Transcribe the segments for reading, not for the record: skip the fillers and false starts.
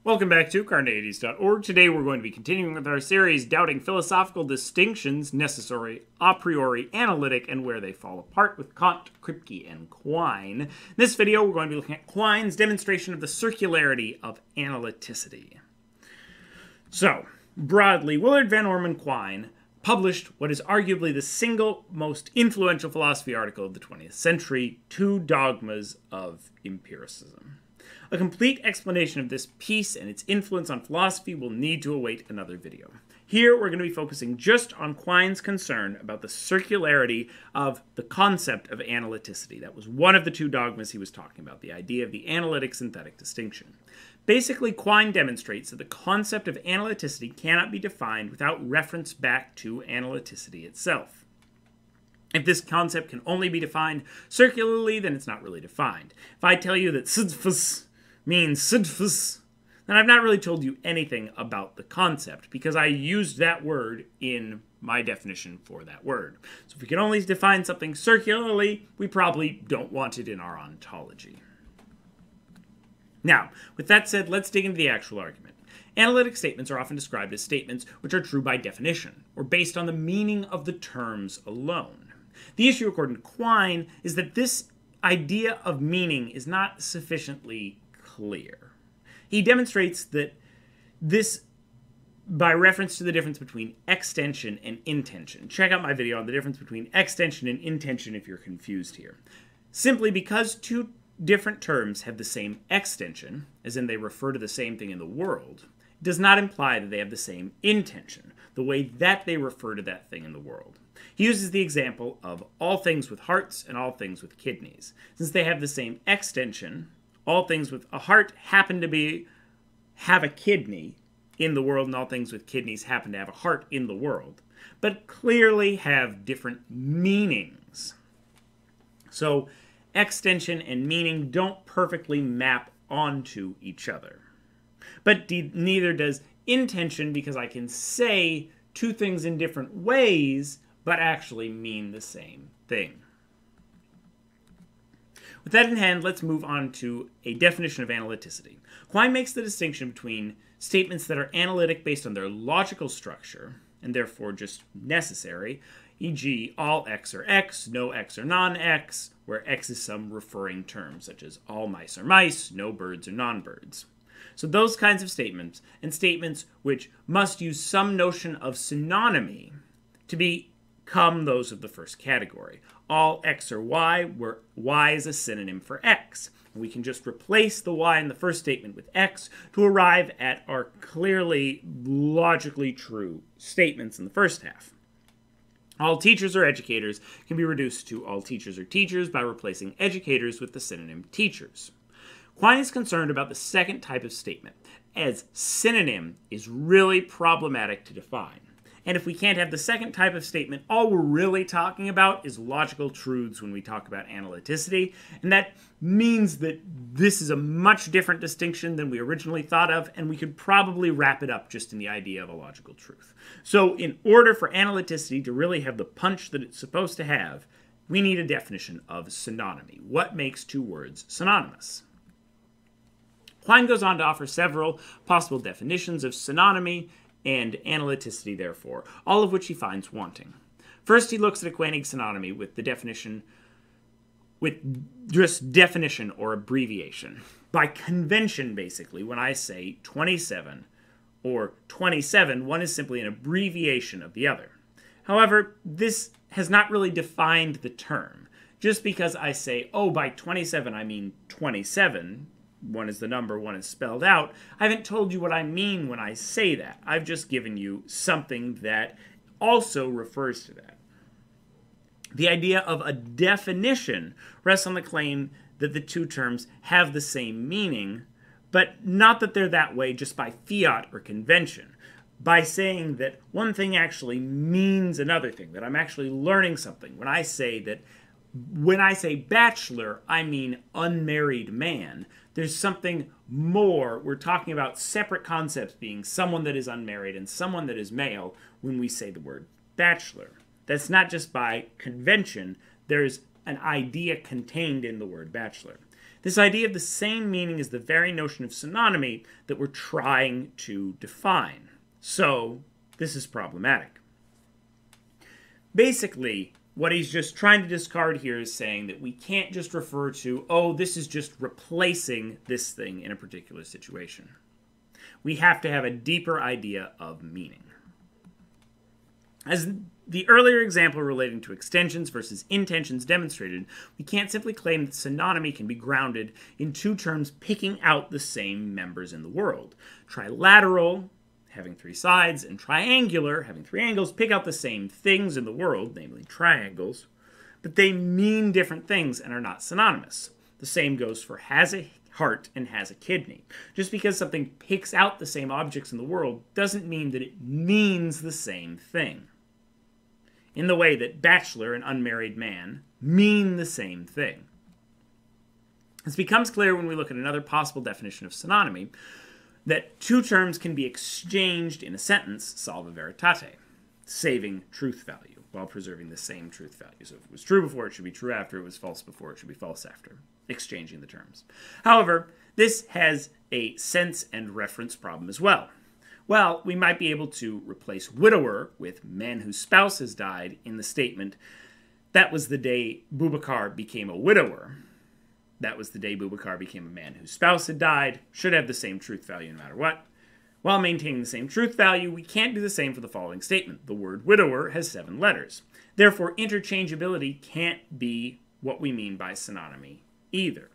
Welcome back to Carneades.org. Today we're going to be continuing with our series Doubting Philosophical Distinctions, Necessary, A Priori, Analytic, and Where They Fall Apart with Kant, Kripke, and Quine. In this video we're going to be looking at Quine's demonstration of the circularity of analyticity. So, broadly, Willard Van Orman Quine published what is arguably the single most influential philosophy article of the 20th century, Two Dogmas of Empiricism. A complete explanation of this piece and its influence on philosophy will need to await another video. Here we're going to be focusing just on Quine's concern about the circularity of the concept of analyticity. That was one of the two dogmas he was talking about, the idea of the analytic-synthetic distinction. Basically, Quine demonstrates that the concept of analyticity cannot be defined without reference back to analyticity itself. If this concept can only be defined circularly, then it's not really defined. If I tell you that Sisyphus means Sisyphus, then I've not really told you anything about the concept, because I used that word in my definition for that word. So if we can only define something circularly, we probably don't want it in our ontology. Now, with that said, let's dig into the actual argument. Analytic statements are often described as statements which are true by definition, or based on the meaning of the terms alone. The issue, according to Quine, is that this idea of meaning is not sufficiently clear. He demonstrates that this by reference to the difference between extension and intension. Check out my video on the difference between extension and intension if you're confused here. Simply because two different terms have the same extension, as in they refer to the same thing in the world, does not imply that they have the same intention, the way that they refer to that thing in the world. He uses the example of all things with hearts and all things with kidneys. Since they have the same extension, all things with a heart happen to have a kidney in the world, and all things with kidneys happen to have a heart in the world, but clearly have different meanings. So extension and meaning don't perfectly map onto each other. But neither does intention, because I can say two things in different ways, but actually mean the same thing. With that in hand, let's move on to a definition of analyticity. Quine makes the distinction between statements that are analytic based on their logical structure, and therefore just necessary, e.g. all x are x, no x are non-x, where x is some referring term, such as all mice are mice, no birds are non-birds. So those kinds of statements, and statements which must use some notion of synonymy to become those of the first category. All x are y, where y is a synonym for x. We can just replace the y in the first statement with x to arrive at our clearly logically true statements in the first half. All teachers are educators can be reduced to all teachers are teachers by replacing educators with the synonym teachers. Quine is concerned about the second type of statement, as synonym is really problematic to define. And if we can't have the second type of statement, all we're really talking about is logical truths when we talk about analyticity. And that means that this is a much different distinction than we originally thought of, and we could probably wrap it up just in the idea of a logical truth. So in order for analyticity to really have the punch that it's supposed to have, we need a definition of synonymy. What makes two words synonymous? Quine goes on to offer several possible definitions of synonymy and analyticity, therefore, all of which he finds wanting. First, he looks at Quine synonymy with the definition, with just definition or abbreviation. By convention, basically, when I say 27 or 27, one is simply an abbreviation of the other. However, this has not really defined the term. Just because I say, oh, by 27 I mean 27, one is the number, one is spelled out, I haven't told you what I mean when I say that. I've just given you something that also refers to that. The idea of a definition rests on the claim that the two terms have the same meaning, but not that they're that way just by fiat or convention. By saying that one thing actually means another thing, that I'm actually learning something. When I say bachelor, I mean unmarried man. There's something more. We're talking about separate concepts being someone that is unmarried and someone that is male when we say the word bachelor. That's not just by convention. There's an idea contained in the word bachelor. This idea of the same meaning is the very notion of synonymy that we're trying to define. So, this is problematic. Basically, what he's just trying to discard here is saying that we can't just refer to, oh, this is just replacing this thing in a particular situation. We have to have a deeper idea of meaning. As the earlier example relating to extensions versus intensions demonstrated, we can't simply claim that synonymy can be grounded in two terms picking out the same members in the world. Trilateral, having three sides, and triangular, having three angles, pick out the same things in the world, namely triangles, but they mean different things and are not synonymous. The same goes for has a heart and has a kidney. Just because something picks out the same objects in the world doesn't mean that it means the same thing. In the way that bachelor and unmarried man mean the same thing. This becomes clear when we look at another possible definition of synonymy, that two terms can be exchanged in a sentence, salva veritate, saving truth value, while preserving the same truth value. So if it was true before, it should be true after. It was false before, it should be false after, exchanging the terms. However, this has a sense and reference problem as well. Well, we might be able to replace widower with man whose spouse has died in the statement, that was the day Boubacar became a widower. That was the day Boubacar became a man whose spouse had died, should have the same truth value no matter what. While maintaining the same truth value, we can't do the same for the following statement. The word widower has 7 letters. Therefore, interchangeability can't be what we mean by synonymy either.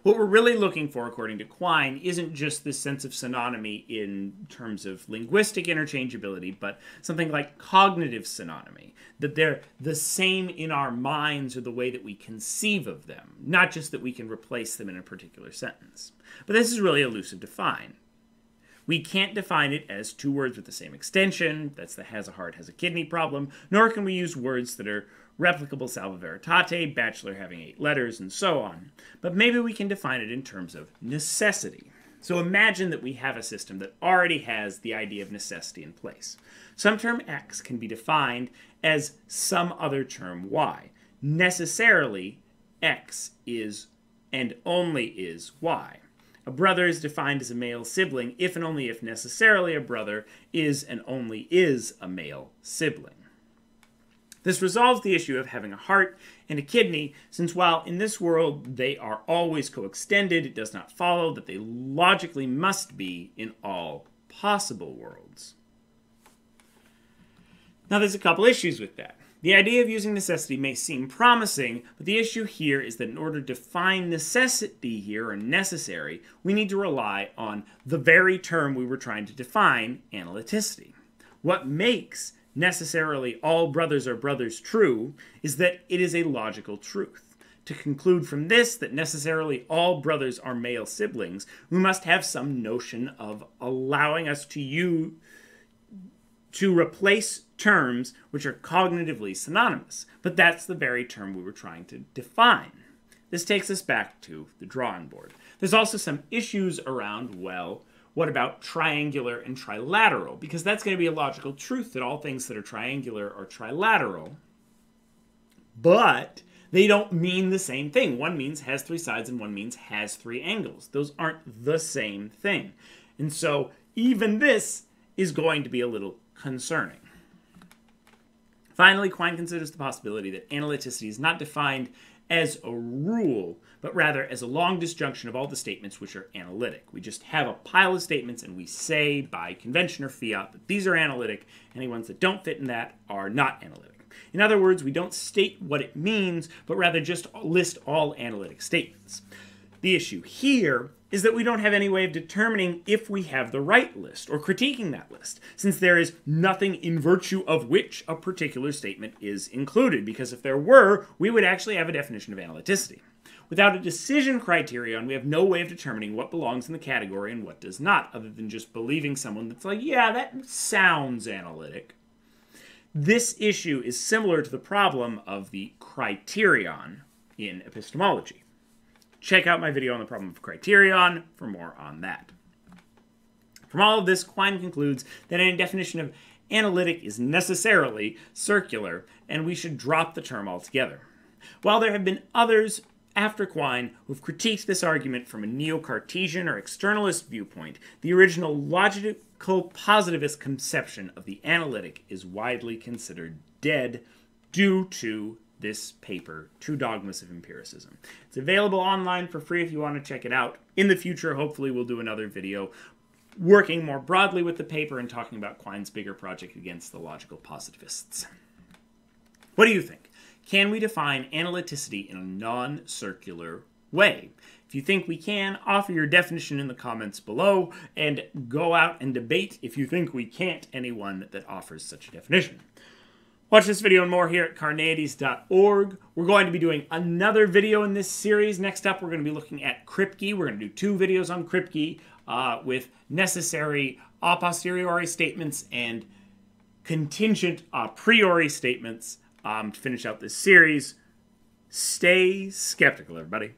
What we're really looking for, according to Quine, isn't just this sense of synonymy in terms of linguistic interchangeability, but something like cognitive synonymy, that they're the same in our minds or the way that we conceive of them, not just that we can replace them in a particular sentence. But this is really elusive to define. We can't define it as two words with the same extension, that's the has a heart, has a kidney problem, nor can we use words that are replicable salva veritate, bachelor having 8 letters, and so on. But maybe we can define it in terms of necessity. So imagine that we have a system that already has the idea of necessity in place. Some term X can be defined as some other term Y. Necessarily, X is and only is Y. A brother is defined as a male sibling if and only if necessarily a brother is and only is a male sibling. This resolves the issue of having a heart and a kidney, since while in this world they are always coextended, it does not follow that they logically must be in all possible worlds. Now there's a couple issues with that. The idea of using necessity may seem promising, but the issue here is that in order to define necessity here, or necessary, we need to rely on the very term we were trying to define, analyticity. What makes necessarily all brothers are brothers true is that it is a logical truth. To conclude from this that necessarily all brothers are male siblings, we must have some notion of allowing us to replace terms which are cognitively synonymous. But that's the very term we were trying to define. This takes us back to the drawing board. There's also some issues around, well, what about triangular and trilateral? Because that's going to be a logical truth that all things that are triangular are trilateral, but they don't mean the same thing. One means has 3 sides and one means has 3 angles. Those aren't the same thing. And so even this is going to be a little concerning. Finally, Quine considers the possibility that analyticity is not defined as a rule, but rather as a long disjunction of all the statements which are analytic. We just have a pile of statements and we say by convention or fiat that these are analytic, and any ones that don't fit in that are not analytic. In other words, we don't state what it means, but rather just list all analytic statements. The issue here is that we don't have any way of determining if we have the right list or critiquing that list, since there is nothing in virtue of which a particular statement is included, because if there were, we would actually have a definition of analyticity. Without a decision criterion, we have no way of determining what belongs in the category and what does not, other than just believing someone that's like, yeah, that sounds analytic. This issue is similar to the problem of the criterion in epistemology. Check out my video on the problem of criterion for more on that. From all of this, Quine concludes that a definition of analytic is necessarily circular, and we should drop the term altogether. While there have been others after Quine, who've critiqued this argument from a neo-Cartesian or externalist viewpoint, the original logical positivist conception of the analytic is widely considered dead due to this paper, True Dogmas of Empiricism. It's available online for free if you want to check it out. In the future, hopefully we'll do another video working more broadly with the paper and talking about Quine's bigger project against the logical positivists. What do you think? Can we define analyticity in a non-circular way? If you think we can, offer your definition in the comments below, and go out and debate, if you think we can't, anyone that offers such a definition. Watch this video and more here at Carneades.org. We're going to be doing another video in this series. Next up, we're going to be looking at Kripke. We're going to do 2 videos on Kripke with necessary a posteriori statements and contingent a priori statements to finish out this series. Stay skeptical, everybody.